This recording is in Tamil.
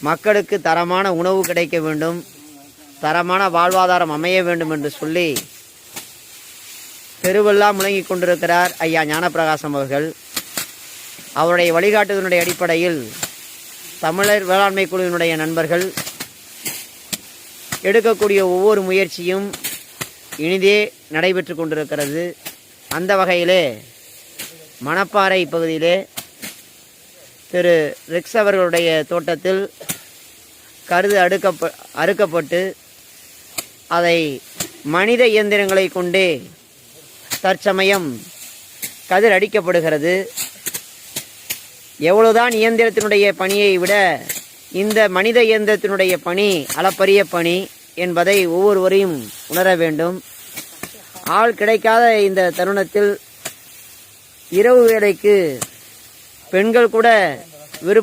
மக்களுக்கு தரமான உணவு கிடைக்க வேண்டும், தரமான வாழ்வாதாரம் அமைய வேண்டும் என்று சொல்லி தெருவெல்லாம் முழங்கிக் கொண்டிருக்கிறார் ஐயா ஞானப்பிரகாசம் அவர்கள். அவருடைய வழிகாட்டுதலினுடைய அடிப்படையில் தமிழர் வேளாண்மை குழுவினுடைய நண்பர்கள் எடுக்கக்கூடிய ஒவ்வொரு முயற்சியும் இனிதே நடைபெற்று கொண்டிருக்கிறது. அந்த வகையிலே மணப்பாறை பகுதியிலே திரு ரிக்ஸ் அவர்களுடைய தோட்டத்தில் கருது அறுக்கப்பட்டு அதை மனித இயந்திரங்களை கொண்டே தற்சமயம் கதிர் அடிக்கப்படுகிறது. எவ்வளவுதான் இயந்திரத்தினுடைய பணியை விட இந்த மனித இயந்திரத்தினுடைய பணி அளப்பரிய பணி என்பதை ஒவ்வொருவரையும் உணர வேண்டும். ஆள் கிடைக்காத இந்த தருணத்தில் இரவு வேளைக்கு பெண்கள் கூட விருப்பம்